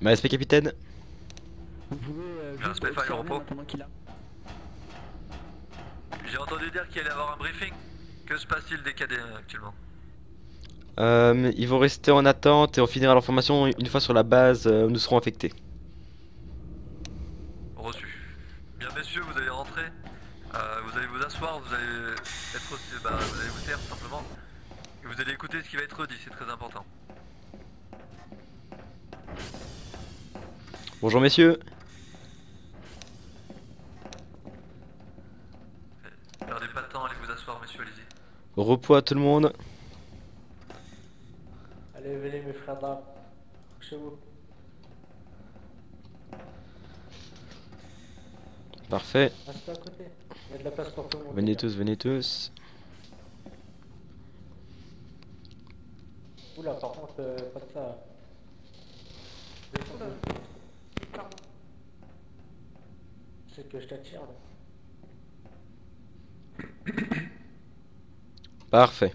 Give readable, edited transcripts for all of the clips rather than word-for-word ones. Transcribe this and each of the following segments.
Respect capitaine. Vous pouvez juste Respect, file, observer repos. maintenant qu'il a. J'ai entendu dire qu'il allait avoir un briefing. Que se passe-t-il des cadets actuellement? Ils vont rester en attente et on finira leur formation une fois sur la base où nous serons affectés. Reçu. Bien messieurs, vous allez rentrer. Vous allez vous asseoir, vous allez vous allez vous taire simplement. Et vous allez écouter ce qui va être dit, c'est très important. Bonjour messieurs. Perdez pas de temps, allez vous asseoir messieurs, allez-y. Repos à tout le monde. Allez, venez mes frères d'armes. Chez vous. Parfait. Restez à côté. Il y a de la place pour tout le monde. Venez les gars. tous, venez tous. Oula, par contre, pas de ça. Descendez. C'est que je t'attire là. Parfait.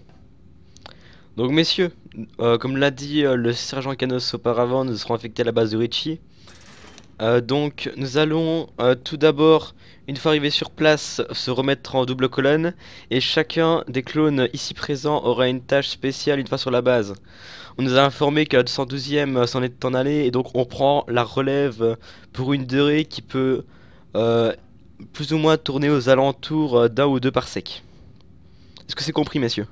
Donc messieurs, comme l'a dit le sergent Canos auparavant, nous serons affectés à la base de Richie. Donc nous allons tout d'abord, une fois arrivés sur place, se remettre en double colonne. Et chacun des clones ici présents aura une tâche spéciale une fois sur la base. On nous a informé que la 212e s'en est en allée et donc on prend la relève pour une durée qui peut plus ou moins tourner aux alentours d'un ou deux parsecs. Est-ce que c'est compris messieurs?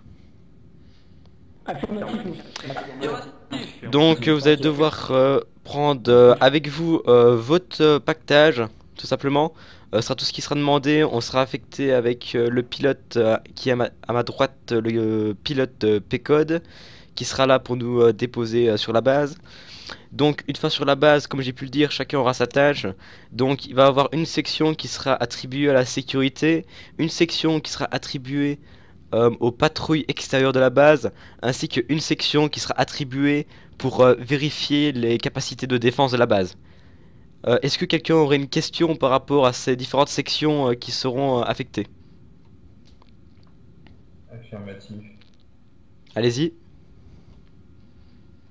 Donc vous allez devoir prendre avec vous votre pactage, tout simplement. Ce sera tout ce qui sera demandé. On sera affecté avec le pilote qui est à ma droite, le pilote P-Code, qui sera là pour nous déposer sur la base. Donc une fois sur la base, comme j'ai pu le dire, chacun aura sa tâche. Donc il va y avoir une section qui sera attribuée à la sécurité, une section qui sera attribuée aux patrouilles extérieures de la base, ainsi qu'une section qui sera attribuée pour vérifier les capacités de défense de la base. Est-ce que quelqu'un aurait une question par rapport à ces différentes sections qui seront affectées? Affirmatif. Allez-y.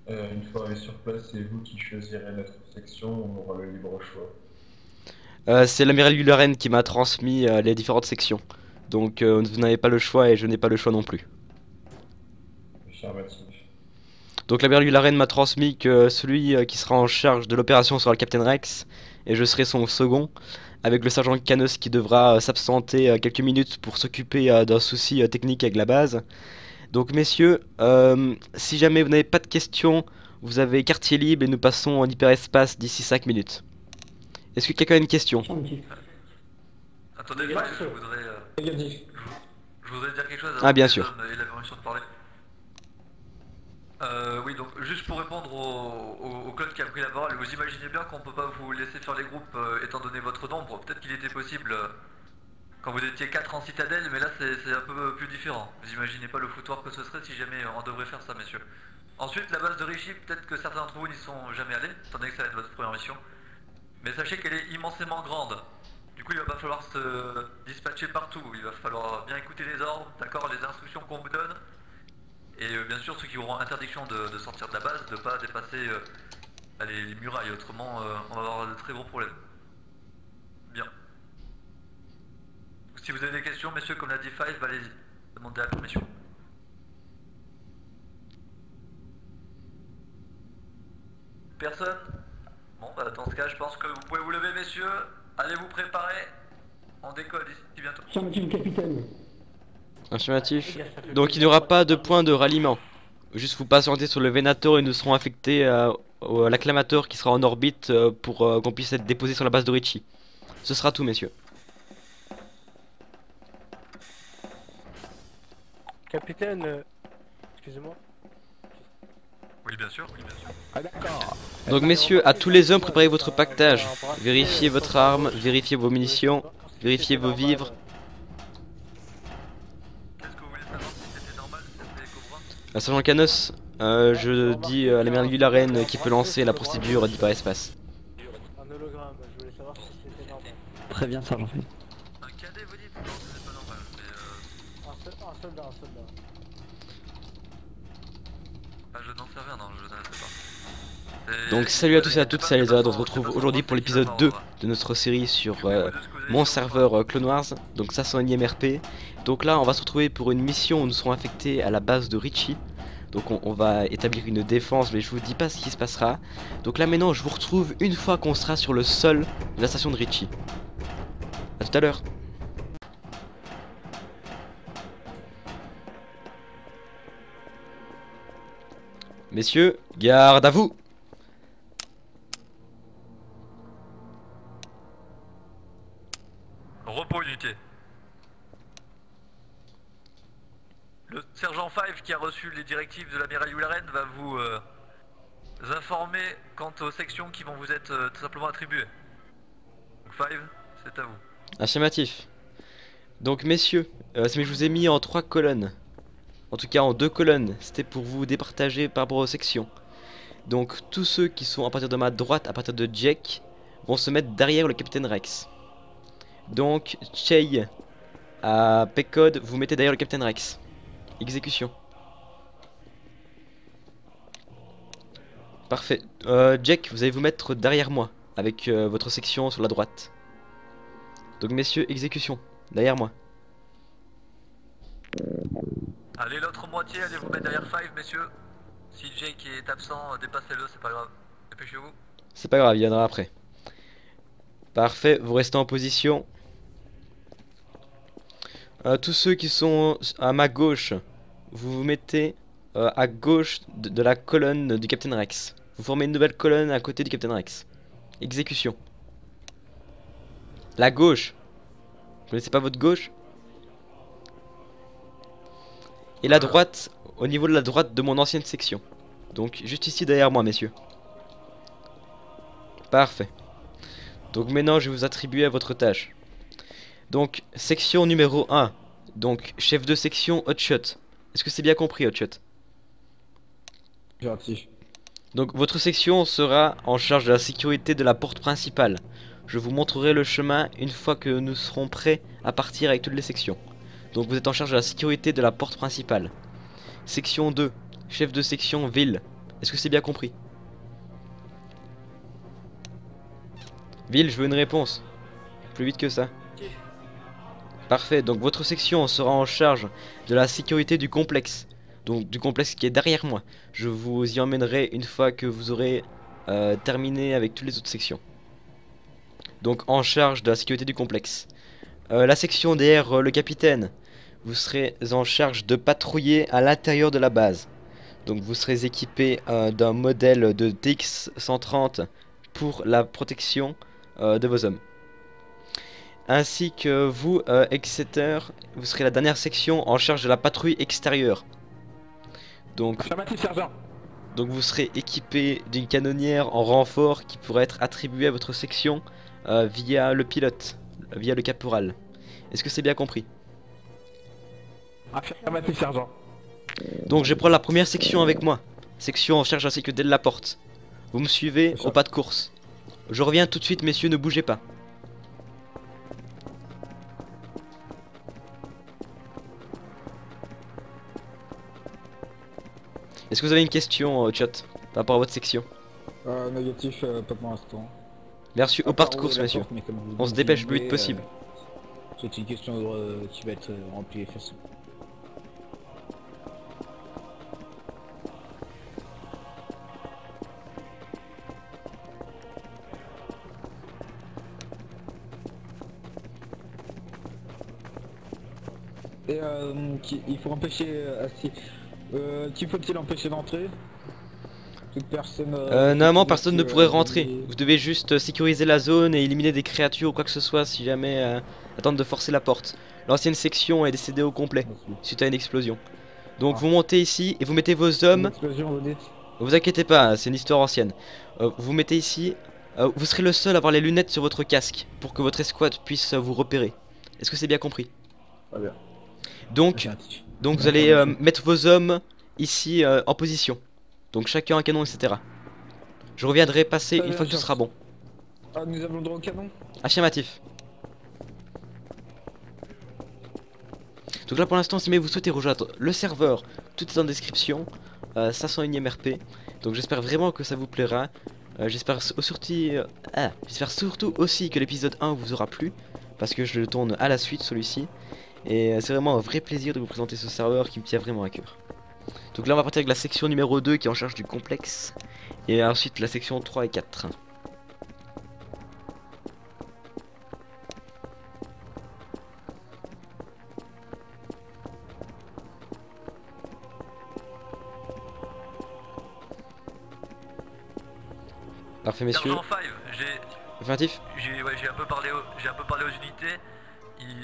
Une fois arrivé sur place, c'est vous qui choisirez notre section, on aura le libre choix. C'est l'amiral Yularen qui m'a transmis les différentes sections. Donc vous n'avez pas le choix et je n'ai pas le choix non plus. Affirmatif. Donc l'amiral Yularen m'a transmis que celui qui sera en charge de l'opération sera le Captain Rex et je serai son second, avec le sergent Canos qui devra s'absenter quelques minutes pour s'occuper d'un souci technique avec la base. Donc messieurs, si jamais vous n'avez pas de questions, vous avez quartier libre et nous passons en hyperespace d'ici 5 minutes. Est-ce que quelqu'un a une question? Attendez, je voudrais dire quelque chose avant Ah bien que sûr. personne ait la permission de parler. Oui, donc juste pour répondre au code qui a pris la parole, vous imaginez bien qu'on peut pas vous laisser faire les groupes étant donné votre nombre. Peut-être qu'il était possible quand vous étiez 4 en citadelle, mais là c'est un peu plus différent. Vous imaginez pas le foutoir que ce serait si jamais on devrait faire ça, messieurs. Ensuite, la base de Richie, peut-être que certains d'entre vous n'y sont jamais allés, étant donné que ça va être votre première mission. Mais sachez qu'elle est immensément grande. Du coup, il va pas falloir se dispatcher partout. Il va falloir bien écouter les ordres, d'accord, les instructions qu'on vous donne. Et bien sûr, ceux qui auront interdiction de sortir de la base, de pas dépasser les murailles, autrement on va avoir de très gros problèmes. Bien. Si vous avez des questions, messieurs, comme l'a dit Five, allez-y, demandez à la permission. Personne? Bon, bah dans ce cas, je pense que vous pouvez vous lever, messieurs. Allez vous préparer. On décolle ici bientôt. Affirmatif, capitaine. Affirmatif. Donc il n'y aura pas de point de ralliement. Juste vous patientez sur le Venator et nous serons affectés à l'acclamator qui sera en orbite pour qu'on puisse être déposé sur la base de Richie. Ce sera tout messieurs. Capitaine, excusez-moi. Oui, bien sûr, oui, bien sûr. Ah d'accord. Donc messieurs, à tous les hommes, préparez votre pactage. Vérifiez votre arme, vérifiez vos munitions, vérifiez vos vivres. Qu'est-ce que vous voulez savoir si c'était normal, si c'était Cobra? Sergent Canos, je dis à l'amiral Yularen qui peut lancer la procédure d'hyperespace. Un hologramme, je voulais savoir si c'était normal. Très bien, sergent. Un cadet, vous dites? Non, c'est pas normal, mais Un soldat, un soldat. Ah, je n'en sais rien, non, je ne sais pas. Donc salut à tous et à toutes, c'est Aléza, on se retrouve aujourd'hui pour l'épisode 2 de notre série sur mon serveur Clone Wars. Donc ça c'est un IMRP. Donc là on va se retrouver pour une mission où nous serons affectés à la base de Richie. Donc on va établir une défense, mais je vous dis pas ce qui se passera. Donc là maintenant je vous retrouve une fois qu'on sera sur le sol de la station de Richie. A tout à l'heure. Messieurs, garde à vous. Repos unité. Le sergent Five qui a reçu les directives de l'amiral Yularen va vous informer quant aux sections qui vont vous être tout simplement attribuées. Donc Five, c'est à vous. Affirmatif. Donc messieurs, je vous ai mis en 3 colonnes. En tout cas en 2 colonnes. C'était pour vous départager par rapport aux sections. Donc tous ceux qui sont à partir de ma droite, à partir de Jack, vont se mettre derrière le capitaine Rex. Donc Chey à Pecode, vous mettez derrière le capitaine Rex. Exécution. Parfait. Jack, vous allez vous mettre derrière moi avec votre section sur la droite. Donc messieurs, exécution. Derrière moi. Allez, l'autre moitié, allez vous mettre derrière Five, messieurs. Si Jake est absent, dépassez-le, c'est pas grave. Dépêchez-vous. C'est pas grave, il viendra après. Parfait, vous restez en position. Tous ceux qui sont à ma gauche, vous vous mettez à gauche de la colonne du Captain Rex. Vous formez une nouvelle colonne à côté du Captain Rex. Exécution. La gauche. Vous connaissez pas votre gauche? Et la droite, au niveau de la droite de mon ancienne section. Donc juste ici derrière moi, messieurs. Parfait. Donc maintenant je vais vous attribuer à votre tâche. Donc section numéro 1. Donc chef de section Hotshot. Est-ce que c'est bien compris, Hotshot? Gentil. Donc votre section sera en charge de la sécurité de la porte principale. Je vous montrerai le chemin une fois que nous serons prêts à partir avec toutes les sections. Donc vous êtes en charge de la sécurité de la porte principale. Section 2, chef de section ville. Est-ce que c'est bien compris? Ville, je veux une réponse. Plus vite que ça. Parfait, donc votre section sera en charge de la sécurité du complexe. Donc du complexe qui est derrière moi. Je vous y emmènerai une fois que vous aurez terminé avec toutes les autres sections. Donc en charge de la sécurité du complexe. La section derrière le capitaine. Vous serez en charge de patrouiller à l'intérieur de la base. Donc vous serez équipé d'un modèle de DX-130 pour la protection de vos hommes. Ainsi que vous, Exeter, vous serez la dernière section en charge de la patrouille extérieure. Donc vous serez équipé d'une canonnière en renfort qui pourra être attribuée à votre section via le pilote, via le caporal. Est-ce que c'est bien compris? Affirmatif, sergent. Donc je prends la première section avec moi. Section en charge de la sécurité de la porte. Vous me suivez au pas de course. Je reviens tout de suite, messieurs, ne bougez pas. Est-ce que vous avez une question, chat, par rapport à votre section? Négatif, pas pour l'instant. Merci, au pas de course, messieurs. On se dépêche le plus vite possible. C'est une question qui va être remplie facilement. Et il faut empêcher qui faut-il empêcher d'entrer? Toute personne. Normalement personne ne pourrait rentrer. Vous devez juste sécuriser la zone et éliminer des créatures ou quoi que ce soit si jamais attendre de forcer la porte. L'ancienne section est décédée au complet suite à une explosion. Donc vous montez ici et vous mettez vos hommes. Vous inquiétez pas, c'est une histoire ancienne. Vous mettez ici. Vous serez le seul à avoir les lunettes sur votre casque pour que votre escouade puisse vous repérer. Est-ce que c'est bien compris? Très bien. Donc vous allez mettre vos hommes ici en position. Donc chacun un canon, etc. Je reviendrai passer une fois que tout sera bon. Ah, nous avons le droit au canon? Affirmatif. Donc là pour l'instant, si vous souhaitez rejoindre le serveur, tout est en description. 501ème RP. Donc j'espère vraiment que ça vous plaira. J'espère surtout aussi que l'épisode 1 vous aura plu, parce que je le tourne à la suite celui-ci. Et c'est vraiment un vrai plaisir de vous présenter ce serveur qui me tient vraiment à cœur. Donc là on va partir avec la section numéro 2 qui est en charge du complexe. Et ensuite la section 3 et 4. Parfait messieurs. Sergent 5, Affirmatif. j'ai un peu parlé aux unités.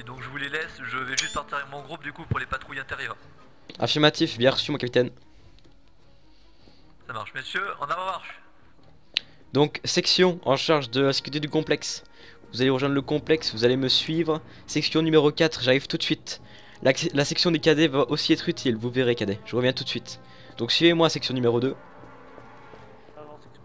Donc je vous les laisse, je vais juste partir avec mon groupe du coup pour les patrouilles intérieures. Affirmatif, bien reçu mon capitaine. Ça marche messieurs, en avant marche. Donc section en charge de la sécurité du complexe. Vous allez rejoindre le complexe, vous allez me suivre. Section numéro 4, j'arrive tout de suite. La section des cadets va aussi être utile, vous verrez cadets, je reviens tout de suite. Donc suivez-moi section numéro 2. Avant, section.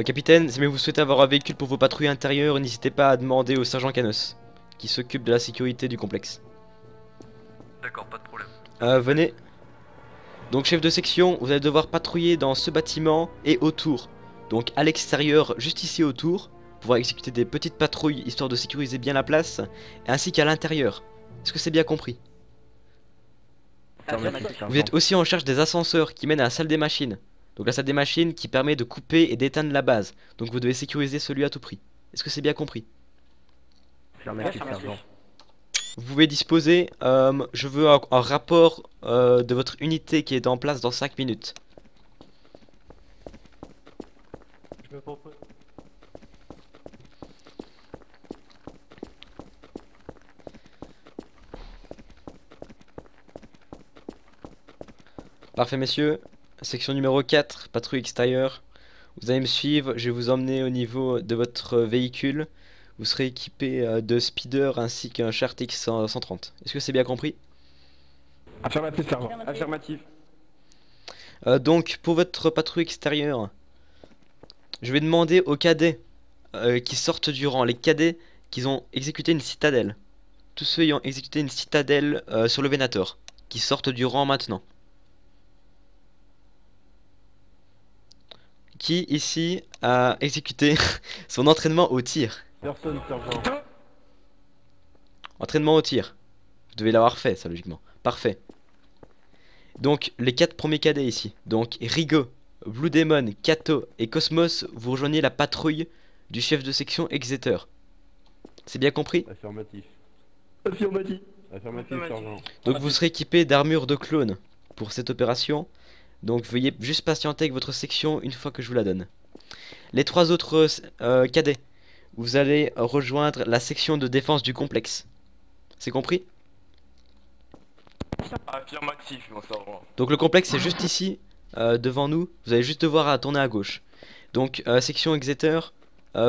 Capitaine, si vous souhaitez avoir un véhicule pour vos patrouilles intérieures, n'hésitez pas à demander au sergent Canos, qui s'occupe de la sécurité du complexe. D'accord, pas de problème. Venez. Donc chef de section, vous allez devoir patrouiller dans ce bâtiment et autour. Donc à l'extérieur, juste ici autour, pouvoir exécuter des petites patrouilles histoire de sécuriser bien la place, ainsi qu'à l'intérieur. Est-ce que c'est bien compris? Vous êtes aussi en charge des ascenseurs qui mènent à la salle des machines. Donc la salle des machines qui permet de couper et d'éteindre la base. Donc vous devez sécuriser celui à tout prix. Est-ce que c'est bien compris? Vous pouvez disposer, je veux un rapport de votre unité qui est en place dans 5 minutes. Je me propose. Parfait messieurs, section numéro 4, patrouille extérieure. Vous allez me suivre, je vais vous emmener au niveau de votre véhicule. Vous serez équipé de speeder ainsi qu'un Chartix 130. Est-ce que c'est bien compris? Affirmatif, sergent. Affirmatif. Donc pour votre patrouille extérieure, je vais demander aux cadets qui sortent du rang, les cadets qui ont exécuté une citadelle. Tous ceux ayant exécuté une citadelle sur le Venator, qui sortent du rang maintenant. Qui ici a exécuté son entraînement au tir? Personne, sergent. Entraînement au tir. Vous devez l'avoir fait, ça, logiquement. Parfait. Donc, les 4 premiers cadets ici. Donc, Rigo, Blue Demon, Kato et Cosmos, vous rejoignez la patrouille du chef de section Exeter. C'est bien compris? Affirmatif. Affirmatif. Affirmatif, sergent. Donc, vous serez équipé d'armure de clone pour cette opération. Donc, veuillez juste patienter avec votre section une fois que je vous la donne. Les 3 autres cadets, vous allez rejoindre la section de défense du complexe. C'est compris? Affirmatif, mon sergent. Donc le complexe est juste ici, devant nous. Vous allez juste devoir tourner à gauche. Donc section Exeter,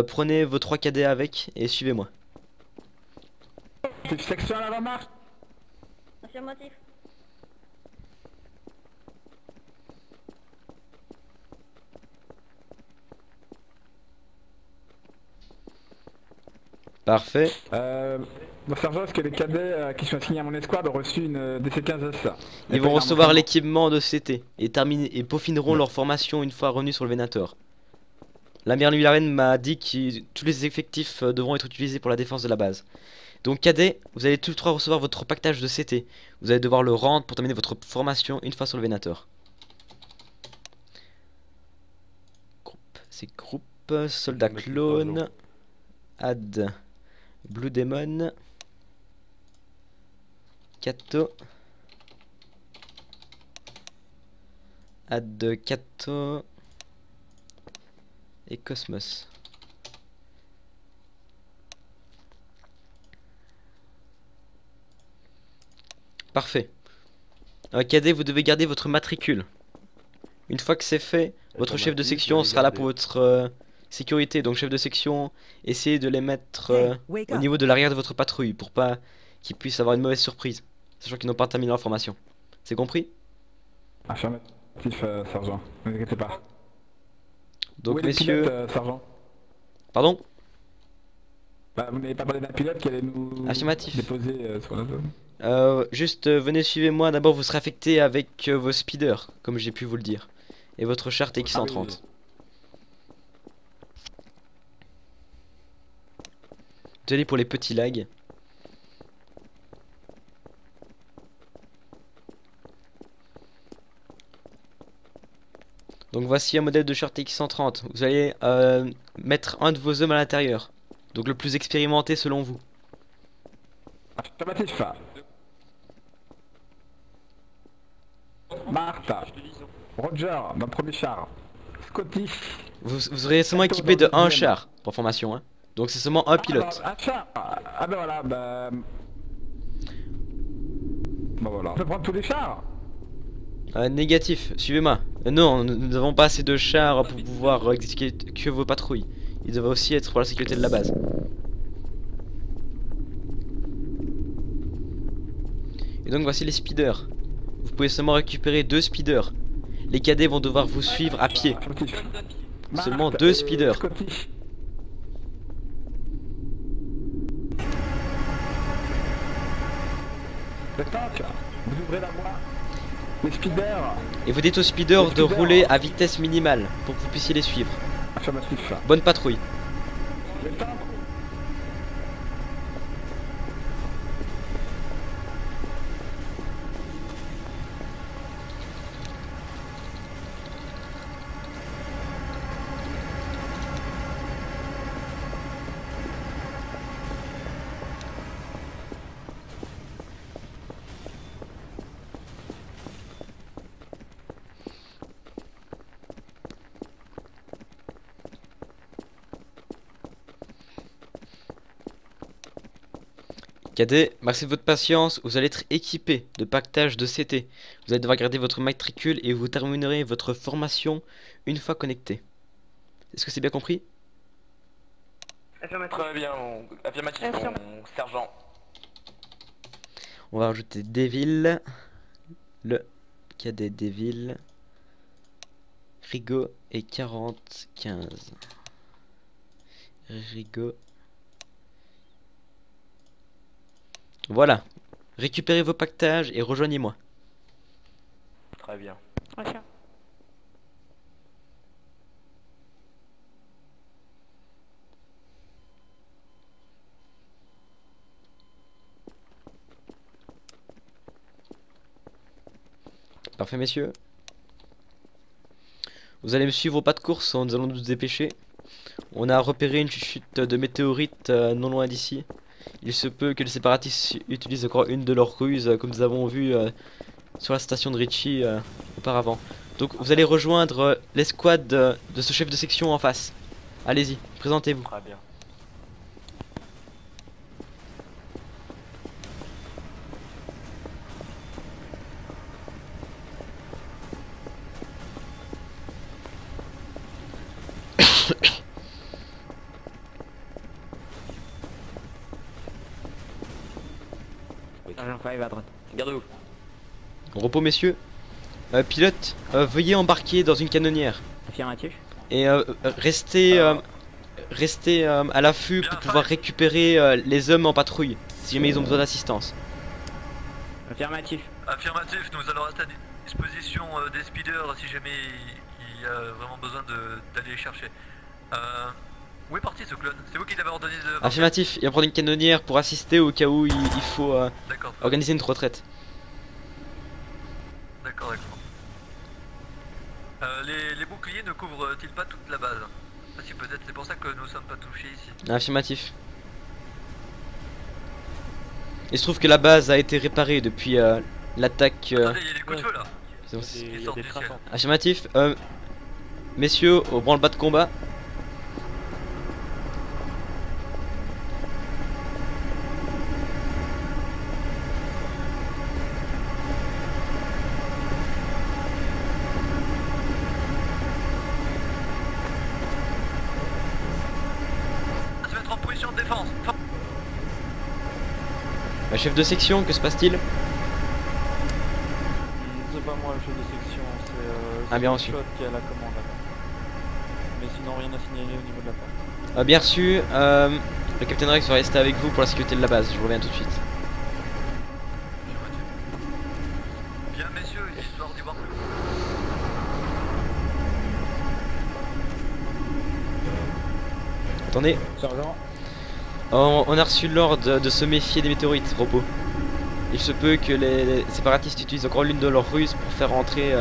prenez vos 3 cadets avec et suivez-moi. Section à l'avant-marche. Affirmatif. Parfait. Mon sergent, est-ce que les cadets qui sont assignés à mon escouade ont reçu une DC-15S? Ils vont recevoir l'équipement de CT et peaufineront leur formation une fois revenus sur le Venator. L'amiral Mularen m'a dit que tous les effectifs devront être utilisés pour la défense de la base. Donc cadets, vous allez tous les 3 recevoir votre pactage de CT. Vous allez devoir le rendre pour terminer votre formation une fois sur le Venator. C'est groupe, soldat clone, add Blue Demon, Kato, add Kato et Cosmos. Parfait. Cadet, vous devez garder votre matricule. Une fois que c'est fait, votre chef de section sera là pour votre sécurité. Donc chef de section, essayez de les mettre au niveau de l'arrière de votre patrouille pour pas qu'ils puissent avoir une mauvaise surprise, sachant qu'ils n'ont pas terminé leur formation. C'est compris? Affirmatif, sergent. Ne vous inquiétez pas. Donc Où est le messieurs... pilote, sergent? Pardon? Bah, vous n'avez pas parlé d'un pilote qui allait nous Affirmatif. déposer sur la zone. Juste venez suivez-moi, d'abord vous serez affecté avec vos speeders, comme j'ai pu vous le dire. Et votre char TX-130. Désolé pour les petits lags. Donc voici un modèle de char TX-130. Vous allez mettre un de vos hommes à l'intérieur. Donc le plus expérimenté selon vous. Affirmatif. Martha. Roger, notre premier char. Scotty. Vous serez seulement équipé de un char, pour formation. Hein. Donc c'est seulement un pilote. Un char. Ah ben voilà, bah voilà. On peut prendre tous les chars. Négatif, suivez-moi. Non, nous n'avons pas assez de chars pour pouvoir exécuter que vos patrouilles. Ils doivent aussi être pour la sécurité de la base. Et donc voici les speeders. Vous pouvez seulement récupérer 2 speeders. Les cadets vont devoir vous suivre à pied. Seulement 2 speeders. Scotty. Le tank, vous ouvrez la voie. Les speeders. Et vous dites aux speeders de rouler à vitesse minimale pour que vous puissiez les suivre. Affirmatif. Bonne patrouille. Le tank. Cadets, merci de votre patience, vous allez être équipés de pactage de CT. Vous allez devoir garder votre matricule et vous terminerez votre formation une fois connecté. Est-ce que c'est bien compris? Très bien, affirmatif, mon sergent. On va rajouter Devil, le cadet Devil, Rigaud et 40-15. Rigaud. Voilà, récupérez vos pactages et rejoignez-moi. Très bien. Parfait messieurs. Vous allez me suivre au pas de course, nous allons nous dépêcher. On a repéré une chute de météorite non loin d'ici. Il se peut que les séparatistes utilisent encore une de leurs ruses comme nous avons vu sur la station de Ritchie auparavant. Donc vous allez rejoindre l'escouade de ce chef de section en face. Allez-y, présentez-vous. Très bien. Agent 5 à droite. Gardez-vous. Repos messieurs. Pilote, veuillez embarquer dans une canonnière. Affirmatif. Et restez à l'affût pour pouvoir récupérer les hommes en patrouille si jamais ils ont besoin d'assistance. Affirmatif. Affirmatif, nous allons rester à disposition des speeders si jamais il y a vraiment besoin d'aller les chercher. Où est parti ce clone? C'est vous qui l'avez ordonné de... Affirmatif, il va prendre une canonnière pour assister au cas où il faut D'accord. organiser une retraite. D'accord. Les boucliers ne couvrent-ils pas toute la base? Parce que peut-être c'est pour ça que nous sommes pas touchés ici. Affirmatif. Il se trouve que la base a été réparée depuis l'attaque. Attendez, il y a des coups de feu là. C'est bon, Il sort du ciel. Affirmatif. Messieurs, au branle-bas de combat. Se mettre en position de défense. Chef de section, que se passe-t-il? C'est pas moi le chef de section, c'est Ah, bien reçu. Shot qui a la commande. mais sinon rien à signaler au niveau de la porte. Bien reçu, le capitaine Rex va rester avec vous pour la sécurité de la base, je reviens tout de suite. Bien messieurs, histoire d'y voir plus. Attendez, Sergent. on a reçu l'ordre de se méfier des météorites, repos. Il se peut que les séparatistes utilisent encore l'une de leurs ruses pour faire entrer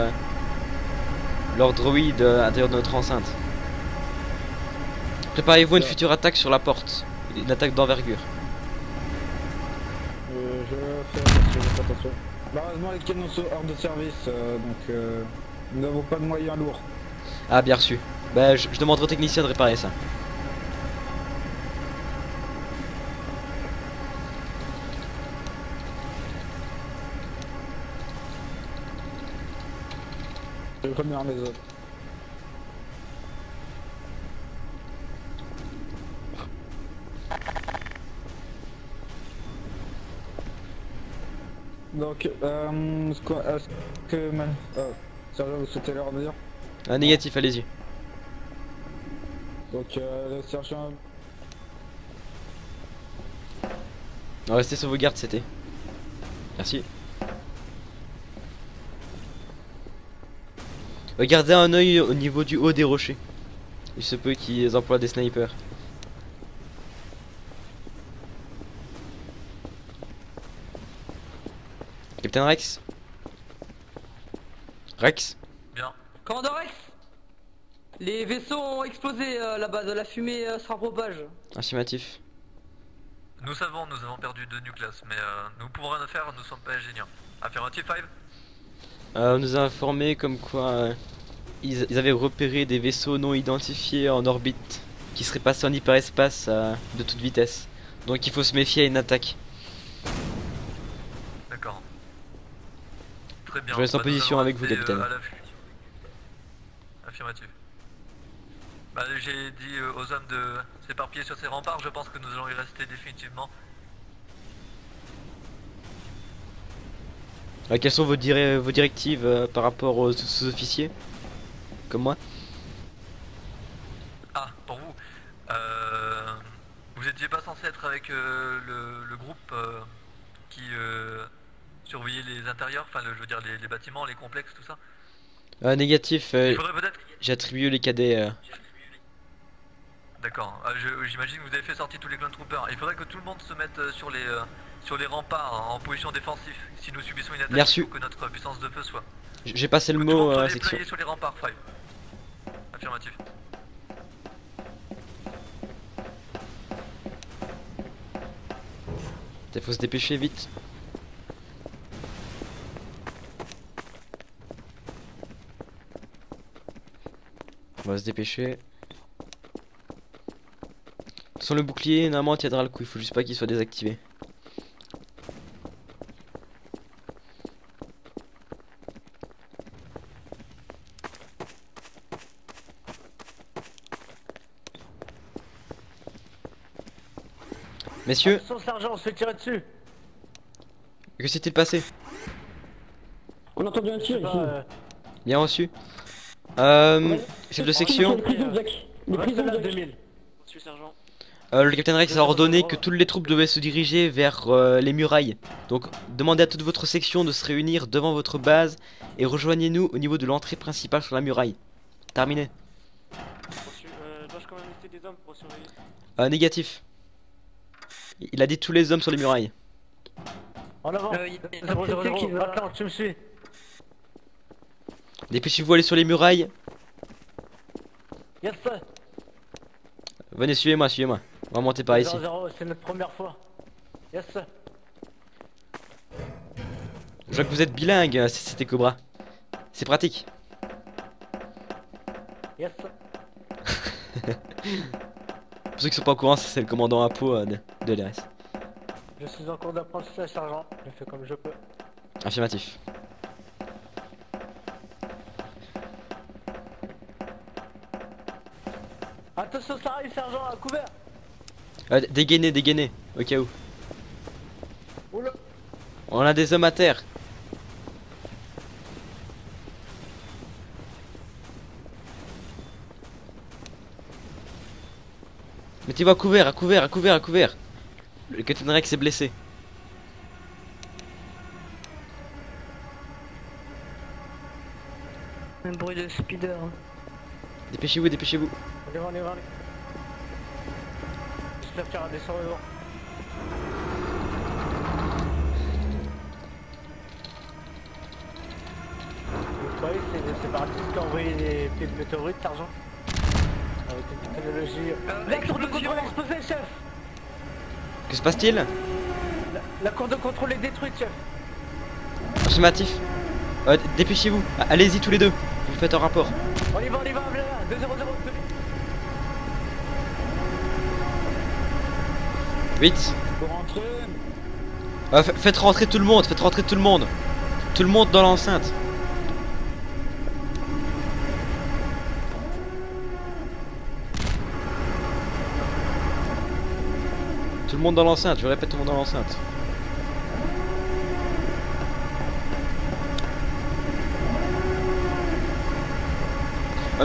leur droïde à l'intérieur de notre enceinte. Préparez-vous à une future attaque sur la porte, une attaque d'envergure. Je vais faire attention, je fais attention. Malheureusement, les canons sont hors de service, donc nous n'avons pas de moyens lourds. Ah, bien reçu. Bah, je demanderai aux techniciens de réparer ça. Je vais revenir à mes autres. Donc, est-ce que Sergent, vous souhaitez leur dire? Ah, négatif, allez-y. Donc, le sergent... Restez sur vos gardes, c'était. Merci. Gardez un œil au niveau du haut des rochers. Il se peut qu'ils emploient des snipers. Capitaine Rex? Rex? Bien. Commandant Rex, les vaisseaux ont explosé là-bas, de la fumée se propage. Affirmatif. Nous avons perdu 2 nucléas, mais nous pouvons rien faire, nous ne sommes pas ingénieurs. Affirmative 5. On nous a informé comme quoi ils avaient repéré des vaisseaux non identifiés en orbite qui seraient passés en hyperespace de toute vitesse. Donc il faut se méfier à une attaque. D'accord. Très bien. Je reste en Nous position allons avec vous, rester, capitaine. à l'affût. Affirmatif. Bah, j'ai dit aux hommes de s'éparpiller sur ces remparts, je pense que nous allons y rester définitivement. Quelles sont vos directives par rapport aux sous-officiers comme moi? Ah, pour vous. Vous étiez pas censé être avec le groupe qui surveillait les intérieurs, enfin je veux dire les bâtiments, les complexes, tout ça. Négatif, Il faudrait peut-être... j'ai attribué les cadets. D'accord, j'imagine que vous avez fait sortir tous les clone troopers. Il faudrait que tout le monde se mette sur les remparts en position défensive. Si nous subissons une attaque, Merci. il faut que notre puissance de feu soit. J'ai passé le Que tout le mot monde à soit la section. déployé sur les remparts, 5. Affirmatif. Il faut se dépêcher vite. On va se dépêcher. Sans le bouclier, normalement tiendra le coup, il faut juste pas qu'il soit désactivé. Messieurs, Son sergent, on se fait tirer dessus. que s'est-il passé? On a entendu un tir ici. Bien reçu. Chef de section, Les prisons, Jack. Les prisons, Jack. 2000. Monsieur sergent. le capitaine Rex a ordonné que toutes les troupes devaient se diriger vers les murailles. Donc demandez à toute votre section de se réunir devant votre base et rejoignez-nous au niveau de l'entrée principale sur la muraille. Terminé. Dois-je quand même laisser des hommes pour surveiller? Négatif. Il a dit tous les hommes sur les murailles. En avant. 000, maintenant tu me suis. Dépêchez-vous, allez sur les murailles. Yes sir. Venez, suivez-moi, suivez-moi. On va monter par ici. 0, c'est notre première fois. Yes sir. Je vois que vous êtes bilingue, c'était Cobra. C'est pratique. Yes sir. Pour ceux qui sont pas au courant, c'est le commandant Apo de l'RS. Je suis en cours d'apprentissage sergent. Je fais comme je peux. Affirmatif. Attention ça arrive sergent, à couvert. Dégainez, dégainez, au cas où. Oula. On a des hommes à terre. Mettez-vous à couvert, à couvert, à couvert, à couvert. Le Captain Rex est blessé. Un bruit de speeder. Dépêchez-vous, dépêchez-vous. On y va, J'espère qu'il y aura des survivants. Vous voyez, c'est les séparatistes qui ont envoyé des pieds de météorites, Tarzan. Avec une technologie... La cour de contrôle explosée, chef. Que se passe-t-il? La cour de contrôle est détruite, chef. Affirmatif. Dépêchez-vous. Allez-y tous les deux. Vous faites un rapport. On y va, 2-0-0. 8. Pour rentrer. Faites rentrer tout le monde, faites rentrer tout le monde. Tout le monde dans l'enceinte. Tout le monde dans l'enceinte, je répète, tout le monde dans l'enceinte.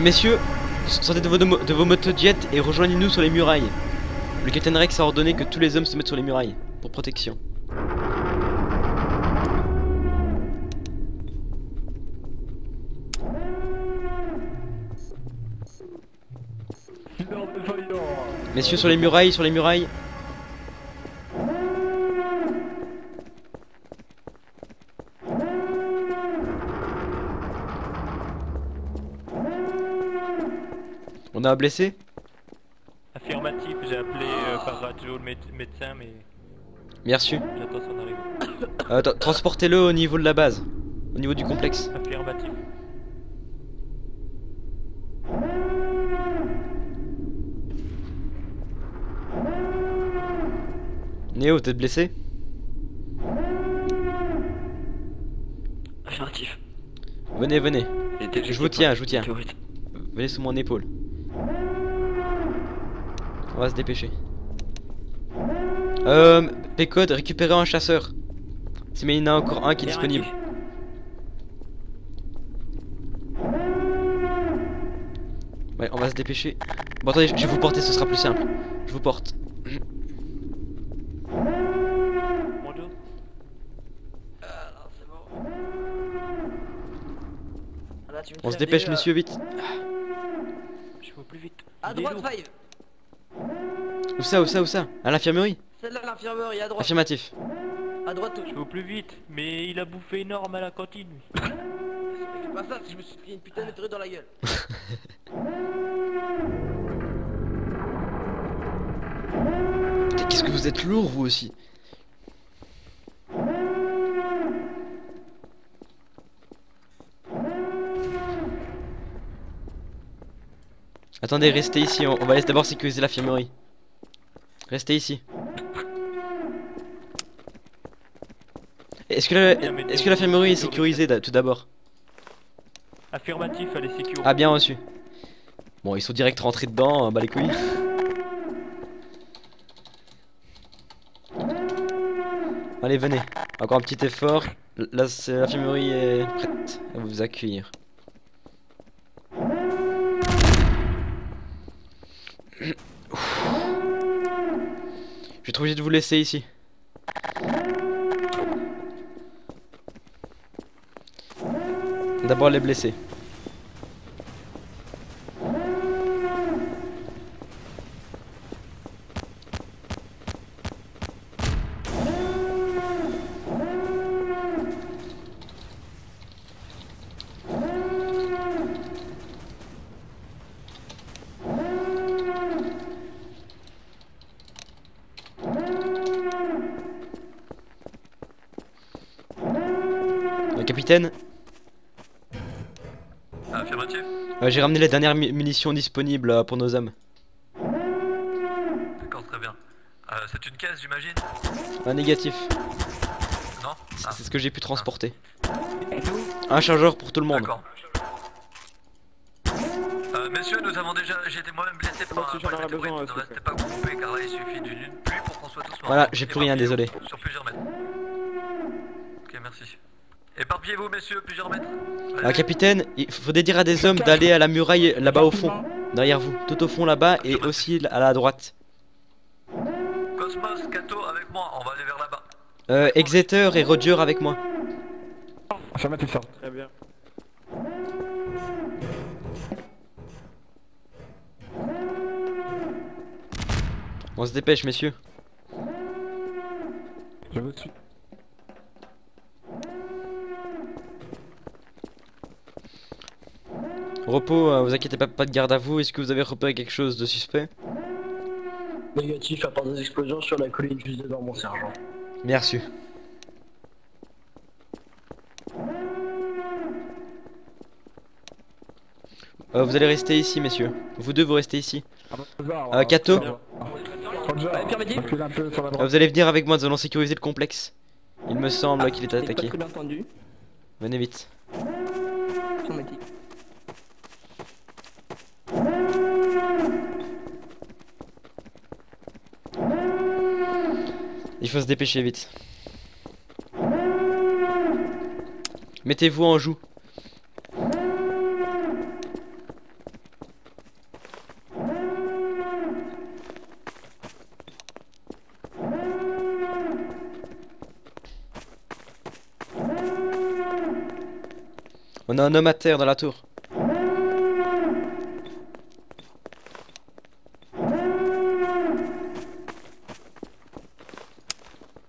Messieurs, sortez de vos motojets et rejoignez-nous sur les murailles. Le Captain Rex a ordonné que tous les hommes se mettent sur les murailles, pour protection. Messieurs, sur les murailles, sur les murailles. On a un blessé? Affirmatif, j'ai appelé par radio le médecin, mais... Merci. J'attends son arrivée. Transportez-le au niveau de la base. Au niveau du complexe. Affirmatif. Néo, t'es blessé? Affirmatif. Venez, venez. Je vous tiens, je vous tiens. Venez sous mon épaule. On va se dépêcher. Pécode, récupérez un chasseur. Si mais il y en a encore un qui est disponible. Ouais, on va se dépêcher. Bon attendez, je vais vous porter, ce sera plus simple. Je vous porte. Mon dos. Non, c'est bon. Là, tu me On se fais dépêche des, messieurs, vite. Je vais plus vite. À droite, Five. Où ça, où ça, où ça? À l'infirmerie? Celle-là, l'infirmerie, à droite. Affirmatif. À droite, tout. Je vais plus vite, mais il a bouffé énorme à la cantine. C'est pas ça, si je me suis pris une putain de truc dans la gueule. Qu'est-ce que vous êtes lourd vous aussi? Attendez, restez ici, on va laisser d'abord sécuriser l'infirmerie. Restez ici. Est-ce que l'infirmerie est sécurisée tout d'abord? Affirmatif, allez sécure. Ah, bien reçu. Bon, ils sont direct rentrés dedans, bah les couilles. Allez, venez. Encore un petit effort. Là, l'infirmerie est prête à vous accueillir. Je vais être obligé de vous laisser ici. D'abord les blessés. Capitaine, Affirmatif. j'ai ramené les dernières munitions disponibles pour nos hommes. D'accord, très bien. C'est une caisse, j'imagine? Un négatif. Non? Ah. C'est ce que j'ai pu transporter. Un chargeur pour tout le monde. D'accord. Messieurs, nous avons déjà... J'ai été moi-même blessé par un météorite. Ne restez pas groupés car là il suffit d'une pluie pour qu'on soit tous morts. Voilà, j'ai plus rien, désolé. Sur plusieurs mètres. Ok, merci. Éparpillez-vous, messieurs, plusieurs mètres. Capitaine, il faudrait dire à des hommes d'aller à la muraille là-bas au fond. Derrière vous, tout au fond là-bas et aussi à la droite. Cosmos, Kato avec moi, on va aller vers là-bas. Exeter et Roger avec moi. Affirmatif, sir. Très bien. On se dépêche, messieurs. Je vous suis. Repos, vous inquiétez pas de garde à vous. Est-ce que vous avez repéré quelque chose de suspect? Négatif, à part des explosions sur la colline juste devant mon sergent. Bien reçu. Vous allez rester ici, messieurs. Vous deux, vous restez ici. Kato, vous allez venir avec moi, nous allons sécuriser le complexe. Il me semble qu'il est attaqué. Très bien entendu. Venez vite. Automatique. Il faut se dépêcher vite. Mettez-vous en joue. On a un homme à terre dans la tour.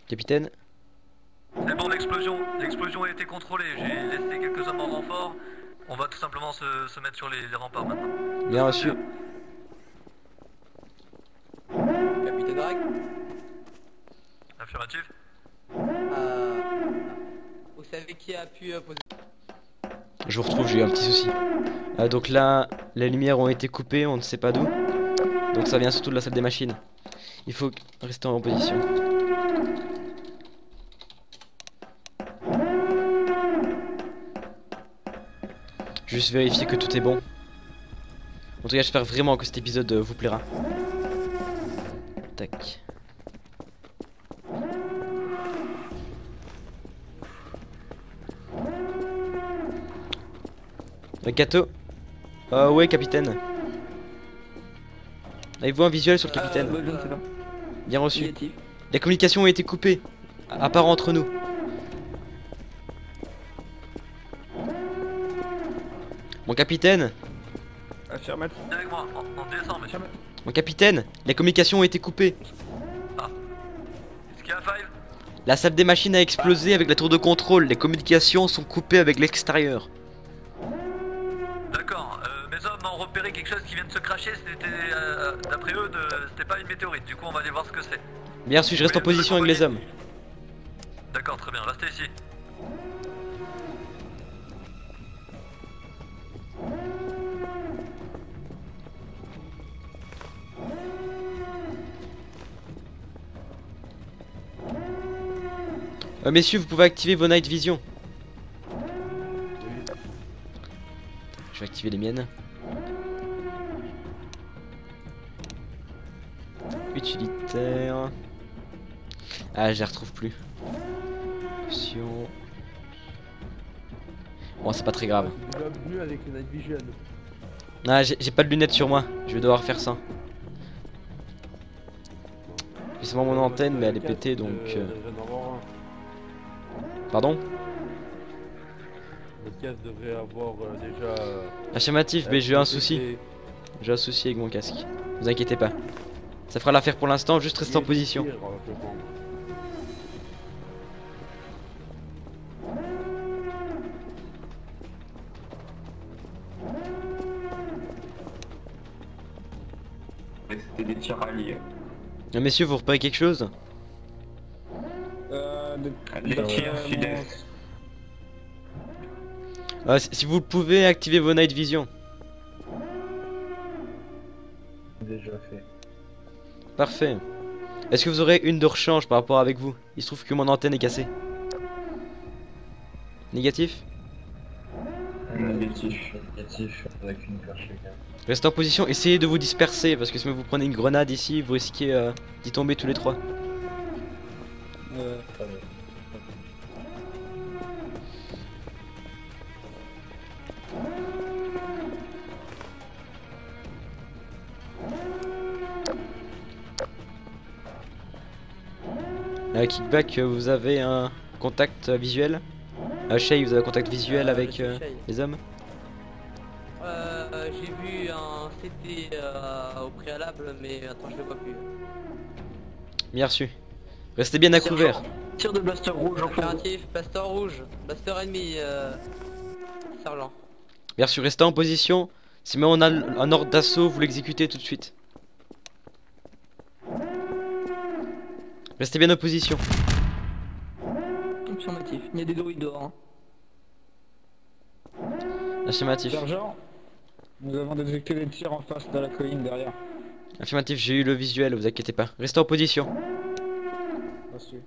Capitaine. C'est bon, l'explosion a été contrôlée, j'ai laissé quelques hommes en renfort. On va tout simplement se mettre sur les remparts maintenant. Bien reçu. Capitaine Drag. Affirmatif. Vous savez qui a pu poser... Je vous retrouve, j'ai eu un petit souci. Donc là, les lumières ont été coupées, on ne sait pas d'où. Donc ça vient surtout de la salle des machines. Il faut rester en position. Juste vérifier que tout est bon. En tout cas, j'espère vraiment que cet épisode vous plaira. Tac. Kato. Ouais, capitaine. Avez-vous un visuel sur le capitaine? Je ne sais pas. Bien reçu. Négatif. La communication a été coupée. À part entre nous. Mon capitaine. Affirmatif. Viens avec moi, on descend, monsieur. Mon capitaine, la communication a été coupée. Est-ce qu'il y a Five? La salle des machines a explosé avec la tour de contrôle. Les communications sont coupées avec l'extérieur. D'accord, mes hommes ont repéré quelque chose qui vient de se cracher, c'était, d'après eux, c'était pas une météorite, du coup on va aller voir ce que c'est. Bien sûr, je reste en position avec les hommes. D'accord, très bien, restez ici. Messieurs, vous pouvez activer vos night vision. Je vais activer les miennes. Utilitaire. Ah, je les retrouve plus. Option. Bon, c'est pas très grave. Bienvenue avec le night vision. Ah, j'ai pas de lunettes sur moi. Je vais devoir faire ça. J'ai seulement mon antenne, mais elle est pétée donc. Pardon? Le casque devrait avoir déjà. Affirmatif, mais j'ai un souci. J'ai un souci avec mon casque. Vous inquiétez pas. Ça fera l'affaire pour l'instant, juste rester en position. C'était des tirs alliés. Messieurs, vous repérez quelque chose? Les tirs sud-est. Si vous le pouvez, activez vos night vision. Déjà fait. Parfait. Est-ce que vous aurez une de rechange par rapport avec vous? Il se trouve que mon antenne est cassée. Négatif? Négatif. Négatif, avec une perche chacun. Restez en position, essayez de vous disperser parce que si vous prenez une grenade ici, vous risquez d'y tomber tous les trois. Kickback, vous avez un contact visuel. Shay, vous avez un contact visuel avec Monsieur Shay. les hommes. J'ai vu un CT au préalable, mais attends, je le vois plus. Bien reçu. Restez bien à couvert. Tir de blaster rouge en fond. Impératif, blaster rouge, blaster ennemi, sergent. Bien sûr, restez en position. Si même on a un ordre d'assaut, vous l'exécutez tout de suite. Restez bien en position. Affirmatif, il y a des droïdes dehors. Hein. Affirmatif. Sergent, nous avons détecté des tirs en face de la colline derrière. Affirmatif, j'ai eu le visuel, vous inquiétez pas. Restez en position. Reçu.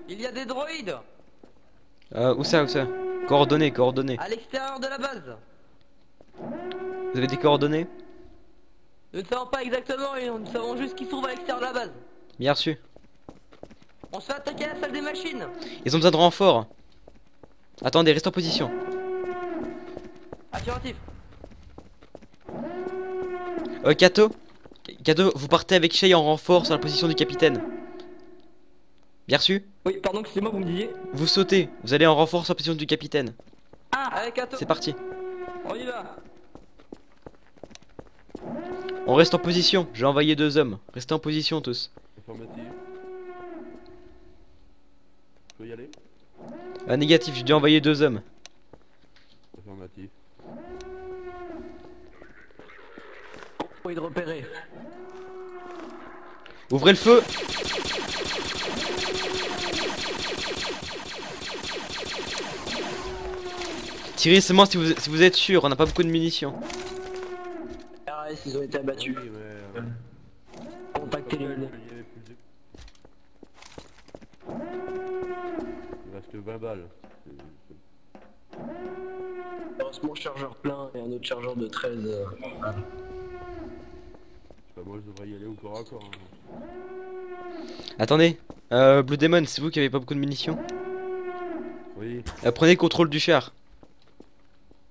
Il y a des droïdes Où ça, où ça? Coordonnées, coordonnées. à l'extérieur de la base. Vous avez des coordonnées? Nous ne savons pas exactement, nous savons juste qu'ils se trouvent à l'extérieur de la base. Bien reçu. On se fait attaquer à la salle des machines. Ils ont besoin de renfort. Attendez, restez en position. Affirmatif. Kato, vous partez avec Shay en renfort sur la position du capitaine. Bien reçu. Oui, pardon, excusez-moi, vous me disiez. Vous sautez, vous allez en renfort sur la position du capitaine. Ah, avec Kato. C'est parti. On y va. On reste en position, j'ai envoyé 2 hommes. Restez en position tous. Affirmatif. Je peux y aller? Négatif, j'ai dû envoyer 2 hommes. Affirmatif. Oui, de repérer. Ouvrez le feu. Tirez seulement si vous êtes sûr, on n'a pas beaucoup de munitions. RS, ils ont été abattus. Oui, mais... Contact éliminé. Il reste 20 balles. Heureusement, chargeur plein et un autre chargeur de 13. Moi je devrais y aller au corps à corps. Hein. Attendez, Blue Demon, c'est vous qui avez pas beaucoup de munitions? Oui. Prenez le contrôle du char.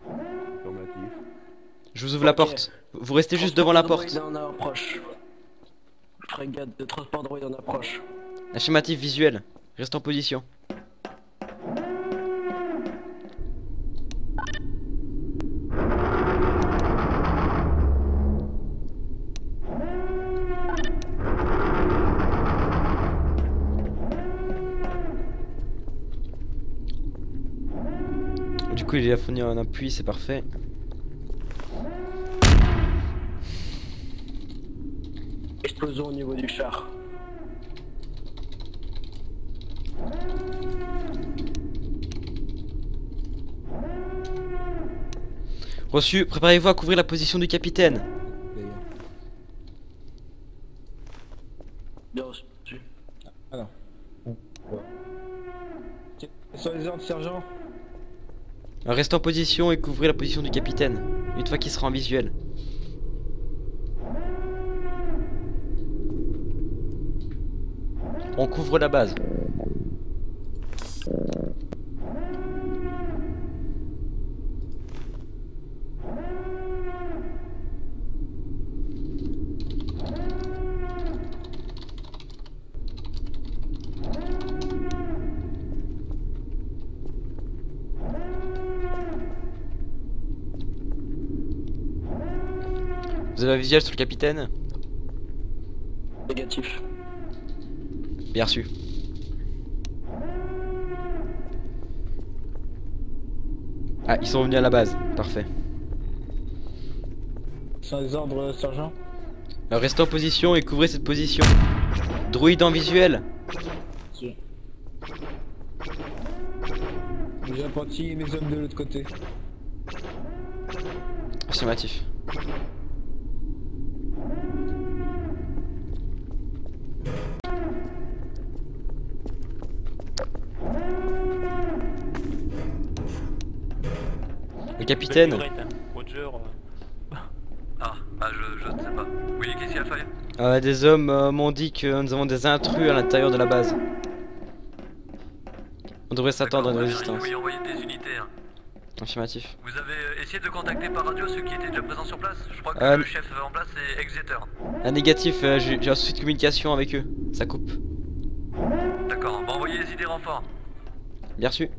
Affirmatif. Je vous ouvre la porte. Vous restez juste devant la porte. On approche. Frégate de transport droïde en approche. Affirmatif visuel. Reste en position. Du coup, il a fourni un appui, c'est parfait. Explosion au niveau du char. Reçu, préparez-vous à couvrir la position du capitaine. Bien reçu. Alors. Sur les ordres, sergent. Restez en position et couvrez la position du capitaine. Une fois qu'il sera en visuel. On couvre la base. Vous avez un visuel sur le capitaine? Négatif. Bien reçu. Ah, ils sont revenus à la base. Parfait. Sur les ordres, sergent. Restez en position et couvrez cette position. Droïde en visuel. Si. J'ai apprenti mes hommes de l'autre côté. Affirmatif. Le capitaine. Roger. Je ne sais pas. Oui, qu'est-ce qu'il y a, Faye? Des hommes m'ont dit que nous avons des intrus à l'intérieur de la base. On devrait s'attendre à une D'accord, résistance. oui, envoyer des unités. Hein. Affirmatif. Vous avez essayé de contacter par radio ceux qui étaient déjà présents sur place? Je crois que le chef en place est Exeter. Négatif, j'ai un souci de communication avec eux. Ça coupe. D'accord, on va envoyer les idées renforts. Bien reçu.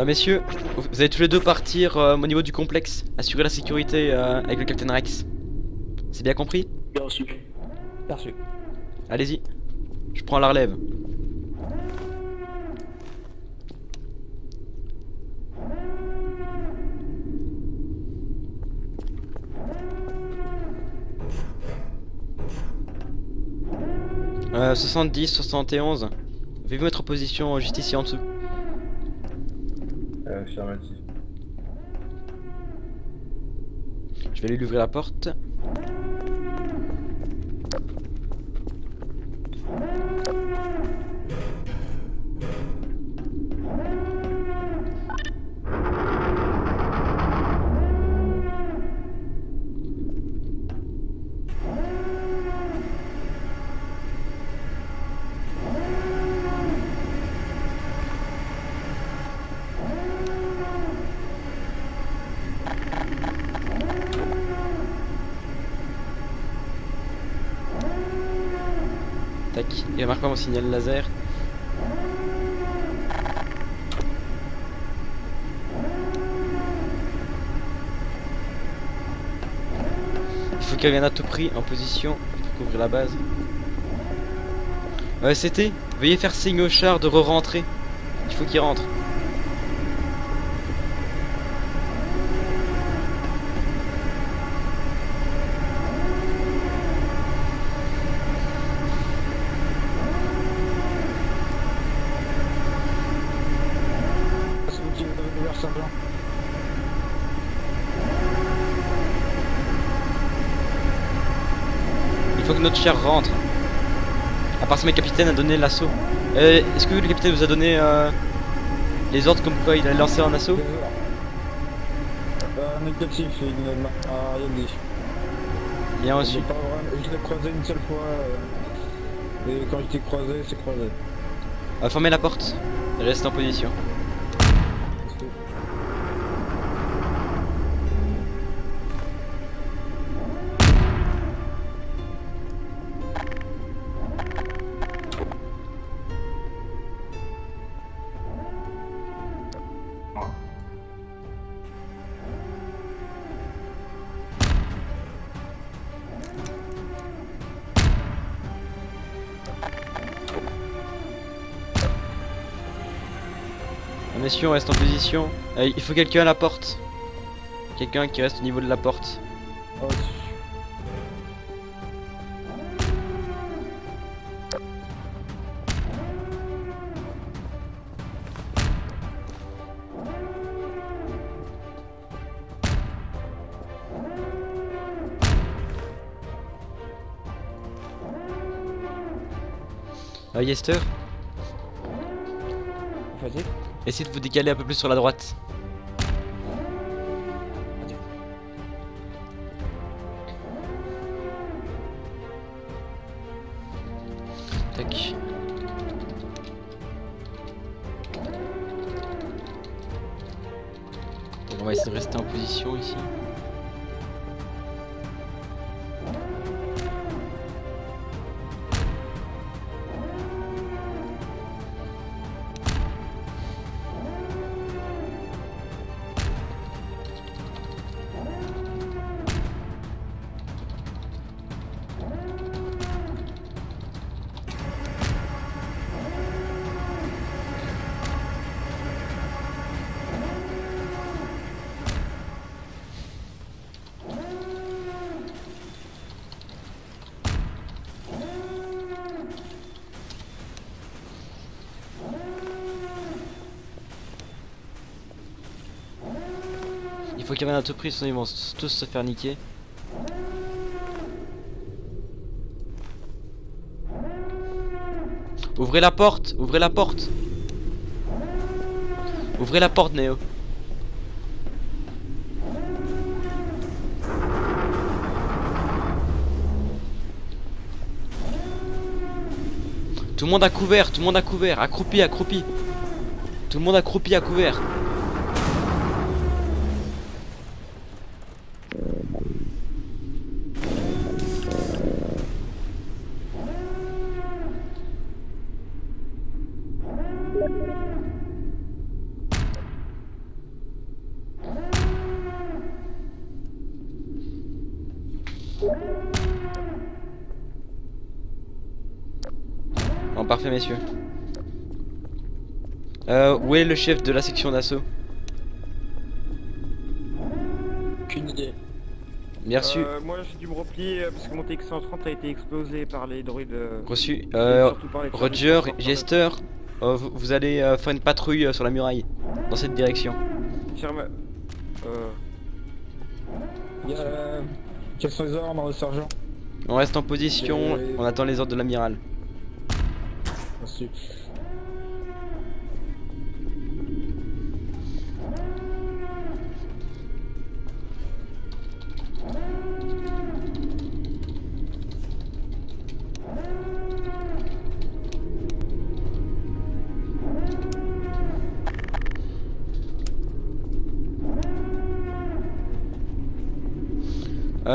Messieurs, vous allez tous les deux partir au niveau du complexe, assurer la sécurité avec le Captain Rex. C'est bien compris? Bien reçu. Perçu. Allez-y, je prends la relève. Euh, 70, 71. Veuillez-vous mettre en position juste ici en dessous? Affirmatif. Je vais lui ouvrir la porte. Tac, il marque pas mon signal laser. Il faut qu'elle vienne à tout prix en position pour couvrir la base. C'était, veuillez faire signe au char de re-rentrer. Il faut qu'il rentre. Il faut que notre char rentre. À part si le capitaine a donné l'assaut. Est-ce que le capitaine vous a donné les ordres comme quoi il a lancé un assaut? Négatif, il m'a rien dit. Bien reçu. Je l'ai croisé une seule fois. Et quand je t'ai croisé, c'est croisé. Fermez la porte. Reste en position. Messieurs, on reste en position. Il faut quelqu'un à la porte. Quelqu'un qui reste au niveau de la porte. Oh, Yester, Vas-y. essayez de vous décaler un peu plus sur la droite. Tac. On va essayer de rester en position ici. Il faut qu'il y ait un à tout prix, sinon ils vont tous se faire niquer. Ouvrez la porte, ouvrez la porte. Ouvrez la porte, Néo. Tout le monde à couvert, tout le monde à couvert, accroupi, accroupi. Tout le monde accroupi à couvert. Bon, parfait, messieurs. Où est le chef de la section d'assaut? Aucune idée. Bien reçu. Moi j'ai dû me replier parce que mon TX-130 a été explosé par les druides. Reçu. surtout par les Roger, trucs. Jester, vous allez faire une patrouille sur la muraille, dans cette direction. Quels sont les ordres, sergent? On reste en position, on attend les ordres de l'amiral. Merci.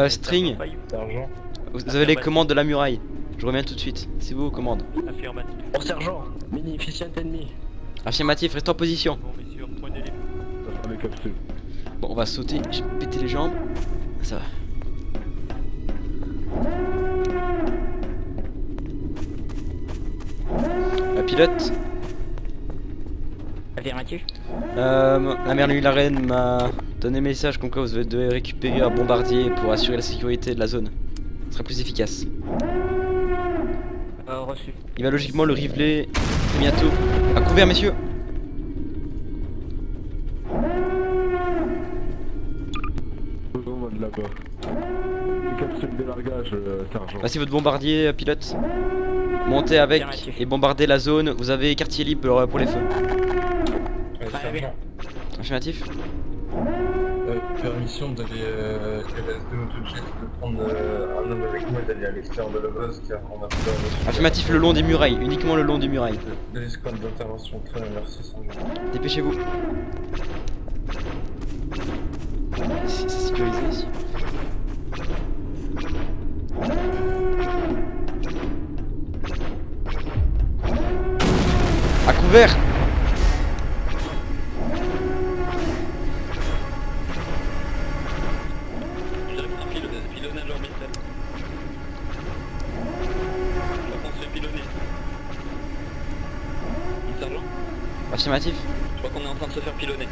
String, Sergent. vous avez les commandes de la muraille. Je reviens tout de suite, c'est vous aux commandes. Affirmatif. Oh sergent, mini efficient ennemi. Affirmatif, reste en position. Bon, messieurs, prenez les... Les capsules. Bon, on va sauter, j'ai pété les jambes. Ça va. La pilote. Affirmatif. La mère la reine m'a donné message comme quoi vous devez récupérer un bombardier pour assurer la sécurité de la zone. Ce sera plus efficace. Reçu. Il va logiquement le riveler très bientôt. À couvert, messieurs. Faisons de là-bas. Les capsules de largage, sergent. Voici votre bombardier, pilote. Montez avec et bombardez la zone. Vous avez quartier libre pour les feux. Sergent. Affirmatif. Permission d'aller de notre jet de prendre un homme avec moi et d'aller à l'extérieur de la base car on a peur de... Affirmatif, le long des murailles, uniquement le long des murailles. De l'escouade d'intervention, très bien, merci sergent. Dépêchez-vous. C'est sécurisé ici. À couvert. Pilonnage orbital. Je pense se pilonner. Sergent, Affirmatif. je crois qu'on est en train de se faire pilonner.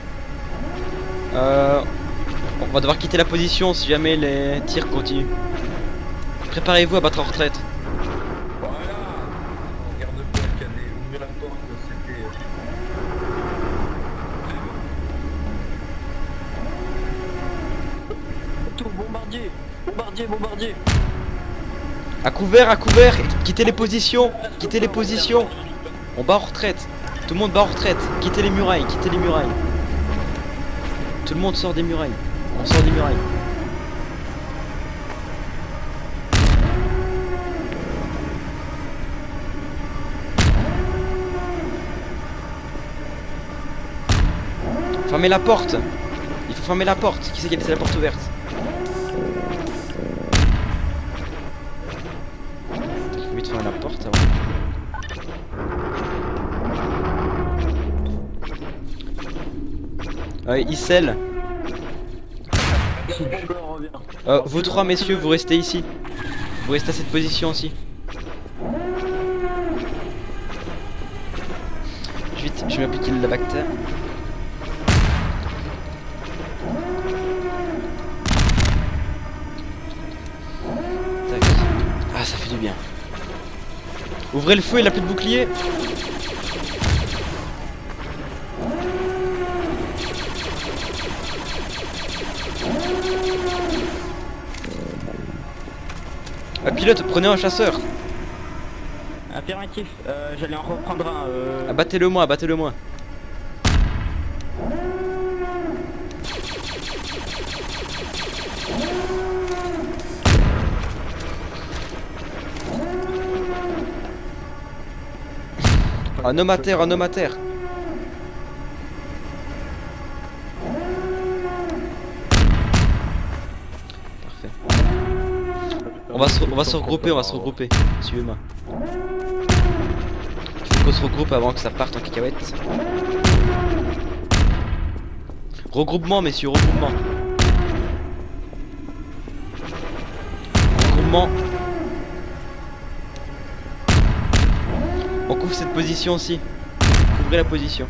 On va devoir quitter la position si jamais les tirs continuent. Préparez-vous à battre en retraite. Voilà. Regarde bien qu'il y a des... Ouvrir la porte, c'était... Tout, bombardier. Bombardier, bombardier. À couvert, quittez les positions, quittez les positions. On bat en retraite. Tout le monde bat en retraite. Quittez les murailles, quittez les murailles. Tout le monde sort des murailles. On sort des murailles. Fermez la porte. Il faut fermer la porte. Qui c'est qui a laissé la porte ouverte? Il faut vite fermer la porte avant. Issel. Vous trois messieurs, vous restez ici. Vous restez à cette position aussi. Vite, je vais m'appliquer le bactère. Tac. Ah, ça fait du bien. Ouvrez le feu, il a plus de bouclier. Pilote, prenez un chasseur. Affirmatif, j'allais en reprendre un. Abattez-le moi, abattez-le moi. Un homme à terre, un homme à terre. Parfait. On va se regrouper, Suivez-moi. Il faut qu'on se regroupe avant que ça parte en cacahuète. Regroupement, messieurs, regroupement. Regroupement. On couvre cette position aussi. Couvrez la position.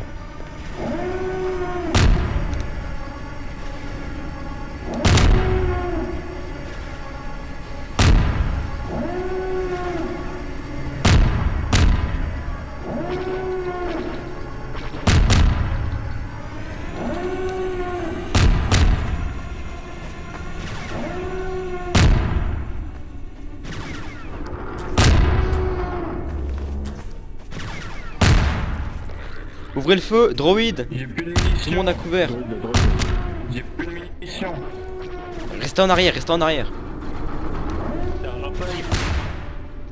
Ouvrez le feu, droïde. J'ai plus de munitions. Tout le monde a couvert. J'ai plus de munitions. Restez en arrière, restez en arrière. Sergent Five.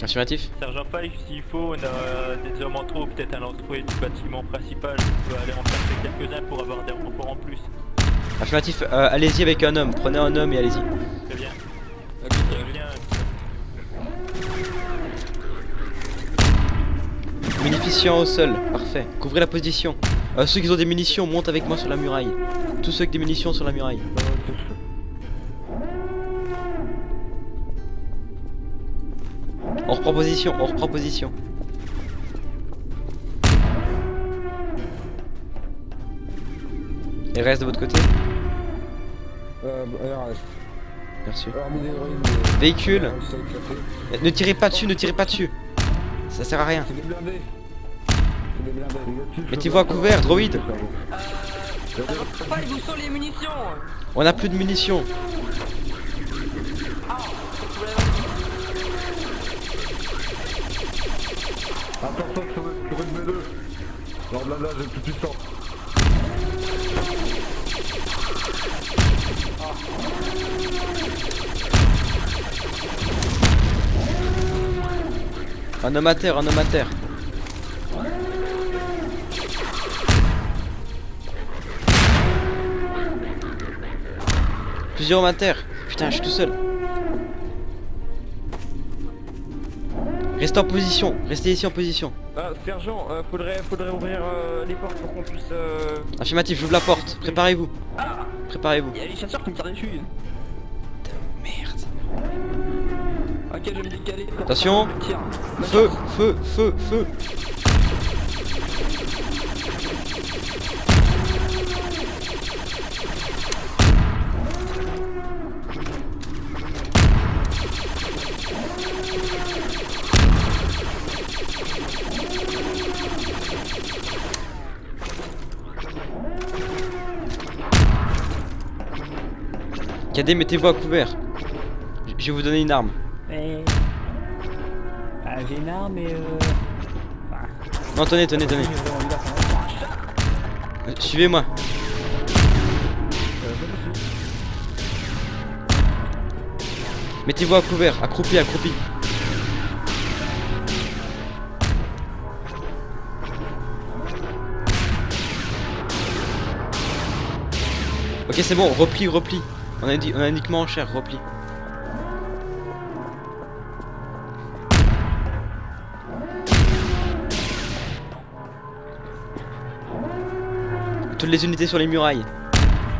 Affirmatif. Sergent Five, s'il faut, on a des hommes en trop, peut-être à l'entrée du bâtiment principal. On peut aller en chercher quelques-uns pour avoir des renforts en plus. Affirmatif, allez-y avec un homme. Prenez un homme et allez-y. Très bien. Très bien. Munificient au sol, parfait. Couvrez la position. Ceux qui ont des munitions, montent avec moi sur la muraille. Tous ceux avec des munitions sur la muraille. On reprend position, on reprend position. Et reste de votre côté. Reste. Merci. Véhicule. Véhicule. Ne tirez pas dessus, ne tirez pas dessus. Ça sert à rien. C'est des blindés. C'est des blindés. Mettez-vous à couvert, droïde. Five, où sont les munitions? On a plus de munitions. Attention sur une B2. Leur blindage est plus puissant. Un homme à terre, un homme à terre. Plusieurs hommes à terre. Putain, je suis tout seul. Restez en position, restez ici en position. Sergent, faudrait ouvrir les portes pour qu'on puisse. Affirmatif, j'ouvre la porte. Préparez-vous. Préparez-vous. Il y a les chasseurs qui me tirent dessus. Merde. Ok, je vais me décaler. Attention. Feu, feu, feu, feu. Cadet, mettez-vous à couvert. Je vais vous donner une arme. J'ai une arme et Non, tenez, tenez, tenez. Suivez-moi. Mettez-vous à couvert, accroupi, accroupi. Ok, c'est bon, repli, repli. On a uniquement en chair, repli. Toutes les unités sur les murailles.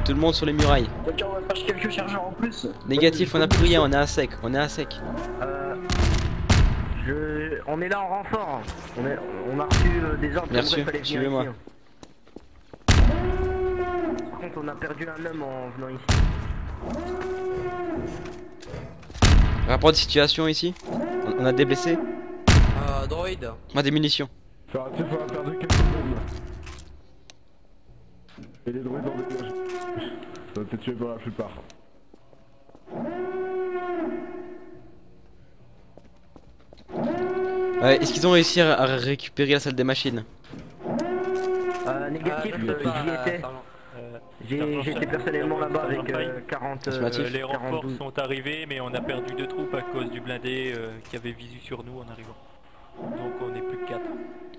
Tout le monde sur les murailles. Ok, on va chercher quelques chargeurs en plus. Négatif, on a plus rien, on est à sec, on est à sec. On est là en renfort. On a reçu des ordres. Bien reçu, suivez-moi. Par contre, on a perdu un homme en venant ici. Rapport de situation ici. On a des blessés. Droïde. On a des munitions. Faire attention, on a perdu quelques bombes. Et les droïdes ont dégagé. Ça va être tué pour la plupart. Est-ce qu'ils ont réussi à récupérer la salle des machines? Négatif, j'y étais. J'étais personnellement là-bas avec 40... les renforts sont arrivés, mais on a perdu 2 troupes à cause du blindé qui avait visu sur nous en arrivant. Donc on est plus que 4.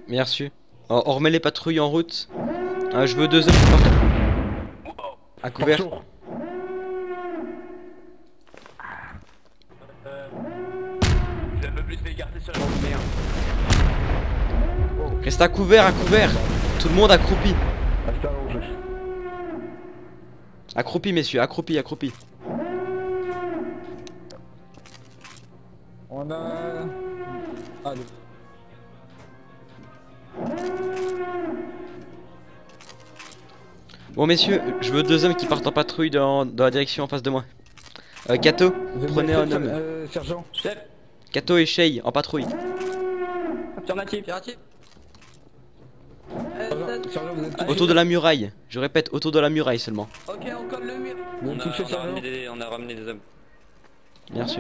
Bien reçu. On remet les patrouilles en route. Je veux 2 hommes qui partent à couvert. J'ai un peu plus fait écarter sur la merde. Reste à couvert, à couvert. Tout le monde accroupi. Accroupi, messieurs, accroupi, accroupi. On a... Ah, Bon, messieurs, je veux 2 hommes qui partent en patrouille dans la direction en face de moi. Kato, prenez un homme. Sergent. Chef. Kato et Shay en patrouille. Affirmatif. Autour de la muraille. Je répète, autour de la muraille seulement. Ok, on colle le mur. On a ramené des hommes. Bien reçu.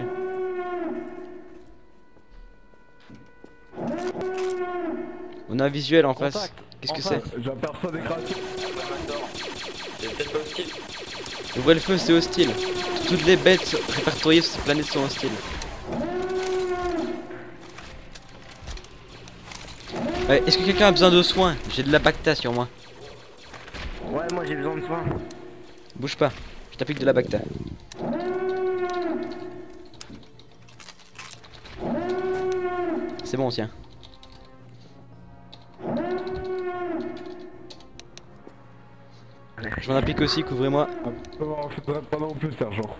On a un visuel en face. Qu'est-ce que c'est? J'aperçois des créatures. C'est peut-être pas hostile. Ouvrez le feu, c'est hostile. Toutes les bêtes répertoriées sur cette planète sont hostiles. Est-ce que quelqu'un a besoin de soins? J'ai de la bacta sur moi. Ouais, moi j'ai besoin de soins. Bouge pas, je t'applique de la bacta. C'est bon, tiens. Je m'en applique aussi, couvrez-moi. Non, je voudrais pas non plus, sergent.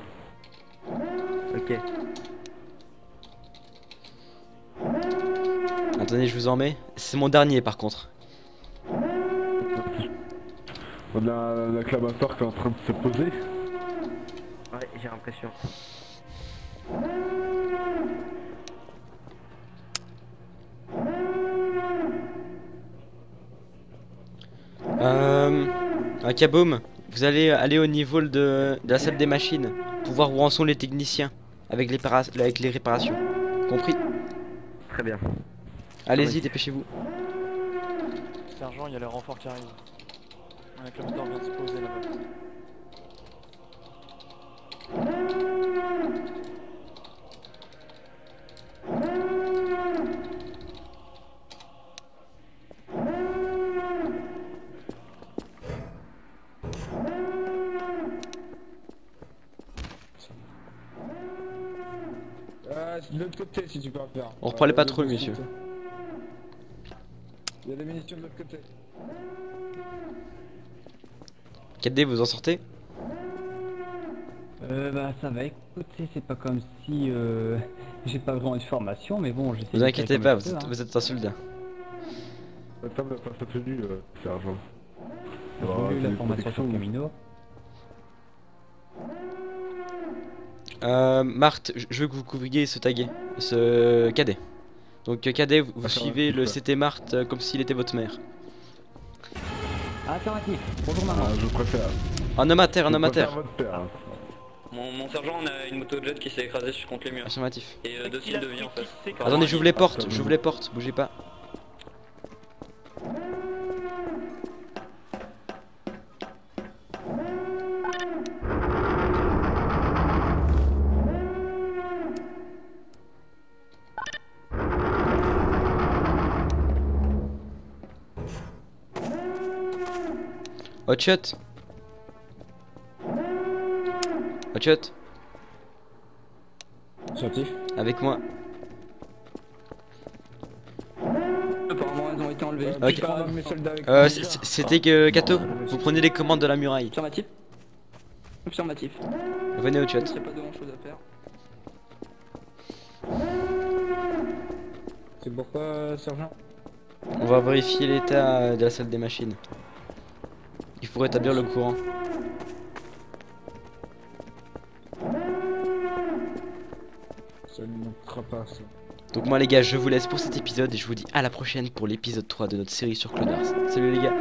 Ok. Attendez, je vous en mets. C'est mon dernier par contre. On a l'acclamateur qui est en train de se poser. Ouais, j'ai l'impression. Kaboom, vous allez aller au niveau de la salle des machines pour voir où en sont les techniciens avec les réparations. Compris? Très bien. Allez-y, dépêchez-vous. Sergent, il y a le renfort qui arrive. Un acclamateur vient de se poser là-bas. De l'autre côté si tu peux faire. On reprend les patrouilles, messieurs. Il y a des munitions de l'autre côté. 4D, vous en sortez? Bah ça va, écoutez, c'est pas comme si j'ai pas vraiment de formation, mais bon, j'essaie. Vous inquiétez pas, vous êtes un soldat. Attends, mais pas sa tenue, sergent. J'ai eu la formation sur Camino. Marthe, je veux que vous couvriez ce taguet, ce cadet. Donc cadet, vous suivez le CT Marthe comme s'il était votre mère. Affirmatif, bonjour maman. Je préfère. Un homme à terre, un homme à terre. Mon sergent, on a une motojet qui s'est écrasée contre les murs. Affirmatif. Et 2 cibles de vie en face. Attendez, j'ouvre les portes, bougez pas. Hotshot. Hotshot. Sortif. Avec moi. Apparemment elles ont été enlevées. C'était que Kato, vous prenez les commandes de la muraille. Affirmatif. Affirmatif. Venez au chat. Il n'y a pas de grand chose à faire. C'est pourquoi, sergent? On va vérifier l'état de la salle des machines. Il faut rétablir le courant. Ça ne manquera pas, ça. Donc moi les gars, je vous laisse pour cet épisode et je vous dis à la prochaine pour l'épisode 3 de notre série sur Clonars. Salut les gars.